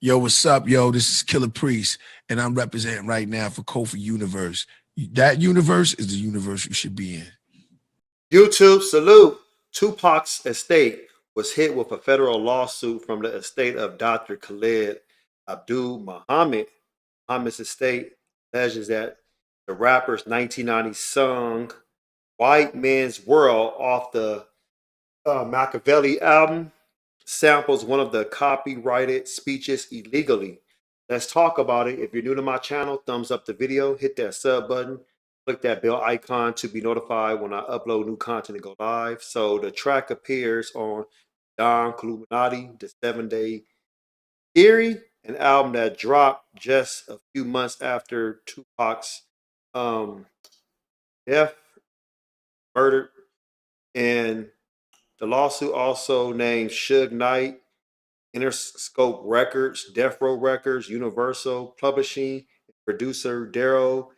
Yo, what's up, yo? This is Killer Priest, and I'm representing right now for Kofi Universe. That universe is the universe you should be in. YouTube salute. 2Pac's estate was hit with a federal lawsuit from the estate of Dr. Khalid Abdul Muhammad. Muhammad's estate alleges that the rapper's 1990 song White Man's World off the Machiavelli album samples one of the copyrighted speeches illegally. Let's talk about it. If you're new to my channel, thumbs up the video, hit that sub button, click that bell icon to be notified when I upload new content and go live. So the track appears on Don Illuminati, The 7 Day Theory, an album that dropped just a few months after Tupac's um, death, murdered, and the lawsuit also named Suge Knight, Interscope Records, Death Row Records, Universal Publishing, producer Daryl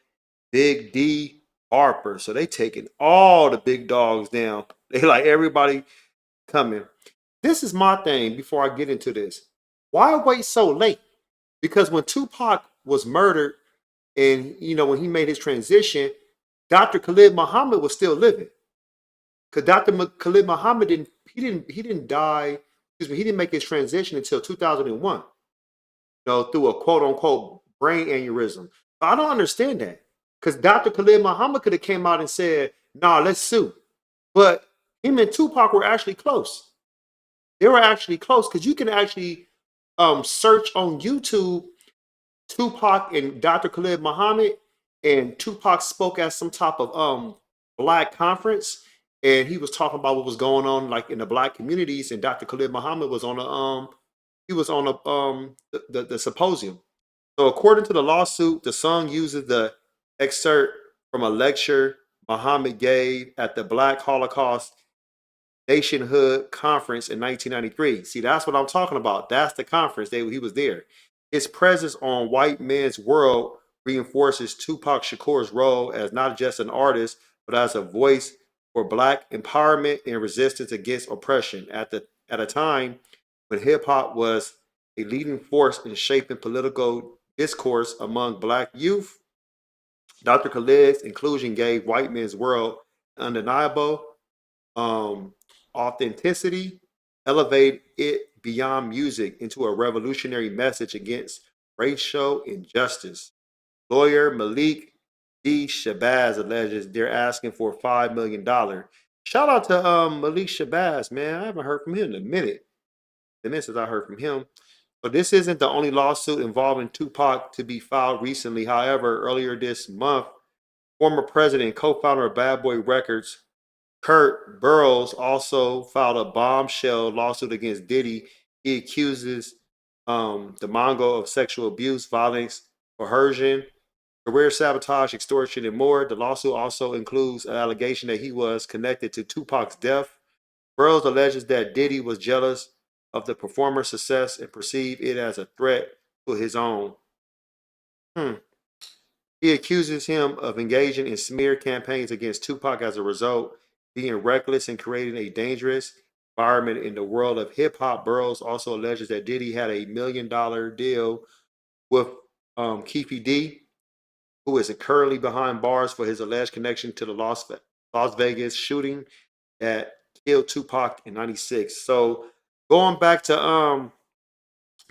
Big D Harper. So they taking all the big dogs down. They like everybody coming. This is my thing before I get into this. Why wait so late? Because when Tupac was murdered and when he made his transition, Dr. Khalid Muhammad was still living. Because Khalid Muhammad didn't die. Excuse me, he didn't make his transition until 2001. Through a quote unquote brain aneurysm. I don't understand that because Dr. Khalid Muhammad could have came out and said, "Nah, let's sue," but him and Tupac were actually close. They were actually close because you can actually search on YouTube Tupac and Dr. Khalid Muhammad, and Tupac spoke at some type of black conference, and he was talking about what was going on like in the black communities, and Dr. Khalid Muhammad was on the symposium. So according to the lawsuit, the song uses the excerpt from a lecture Muhammad gave at the Black Holocaust Nationhood Conference in 1993. See, that's what I'm talking about. That's the conference. He was there. His presence on White Man's World reinforces Tupac Shakur's role as not just an artist, but as a voice for Black empowerment and resistance against oppression. At a time when hip hop was a leading force in shaping political discourse among Black youth, Dr. Khalid's inclusion gave White Man's World undeniable um, authenticity, elevate it beyond music into a revolutionary message against racial injustice. Lawyer Malik D. Shabazz alleges they're asking for $5 million. Shout out to Malik Shabazz, man. I haven't heard from him in a minute. The minute since I heard from him. But this isn't the only lawsuit involving Tupac to be filed recently. However, earlier this month, former president and co-founder of Bad Boy Records, Kurt Burrows, also filed a bombshell lawsuit against Diddy. He accuses the Mongo of sexual abuse, violence, coercion, career sabotage, extortion, and more. The lawsuit also includes an allegation that he was connected to Tupac's death. Burrows alleges that Diddy was jealous of the performer's success and perceived it as a threat to his own. Hmm. He accuses him of engaging in smear campaigns against Tupac as a result, being reckless and creating a dangerous environment in the world of hip hop. Burroughs also alleges that Diddy had a $1 million deal with Keefe D, who is currently behind bars for his alleged connection to the Las Vegas shooting that killed Tupac in '96. So going back to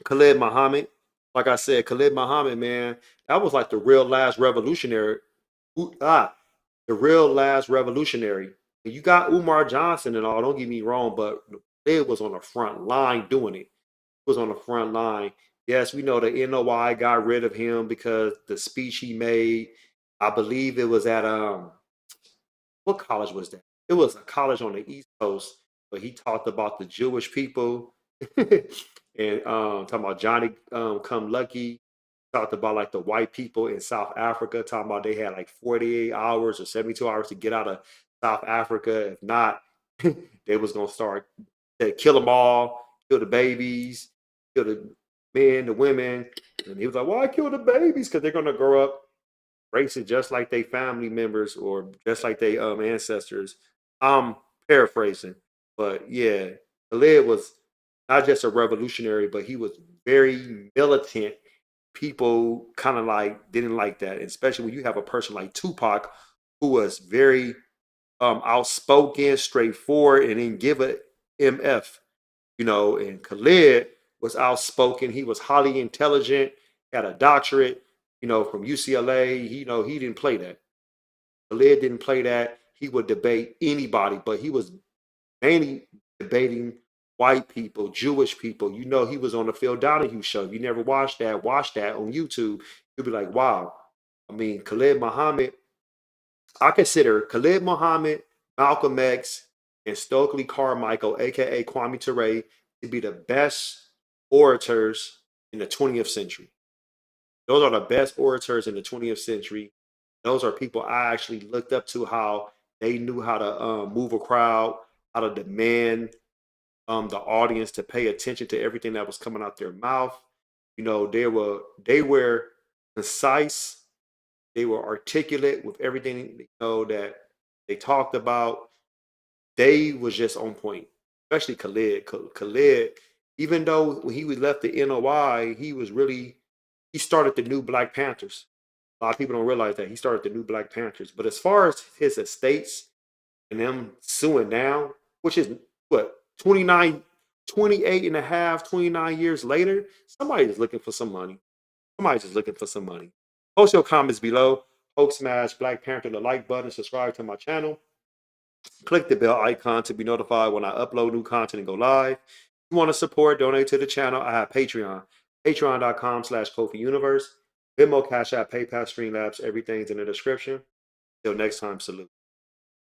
Khalid Muhammad, like I said, Khalid Muhammad, man, that was like the real last revolutionary. The real last revolutionary. And you got Umar Johnson and all. Don't get me wrong, but Khalid was on the front line doing it. He was on the front line. Yes, we know the NOI got rid of him because the speech he made. I believe it was at what college was that? It was a college on the East Coast, but he talked about the Jewish people and talking about Johnny come lucky. Talked about like the white people in South Africa, talking about they had like 48 hours or 72 hours to get out of South Africa. If not, they was gonna start to kill them all, kill the babies, kill the men, the women. And he was like, "Why kill the babies? Because they're gonna grow up racist just like they family members or just like they ancestors." I'm paraphrasing, but yeah, Khalid was not just a revolutionary, but he was very militant. People kind of like didn't like that, especially when you have a person like Tupac who was very outspoken, straightforward, and didn't give a MF. And Khalid was outspoken. He was highly intelligent, had a doctorate, from UCLA. He didn't play that. Khalid didn't play that. He would debate anybody, but he was mainly debating white people, Jewish people. He was on the Phil Donahue show. You never watched that, watch that on YouTube. You'll be like, wow. I mean, Khalid Muhammad, I consider Khalid Muhammad, Malcolm X, and Stokely Carmichael, aka Kwame Ture, to be the best orators in the 20th century. Those are the best orators in the 20th century. Those are people I actually looked up to, how they knew how to move a crowd, how to demand the audience to pay attention to everything that was coming out their mouth. They were concise, they were articulate with everything that they talked about. They was just on point, especially Khalid. Khalid, even though when he was left the NOI, he started the new Black Panthers. A lot of people don't realize that he started the new Black Panthers. But as far as his estates and them suing now, which is what, 29, 28 and a half, 29 years later, somebody's looking for some money. Somebody's just looking for some money. Post your comments below. Hope smash Black Panther the like button, subscribe to my channel. Click the bell icon to be notified when I upload new content and go live. If you want to support, donate to the channel, I have Patreon. Patreon.com/Kofi Universe. Venmo, Cash App, PayPal, Streamlabs, everything's in the description. Till next time, salute.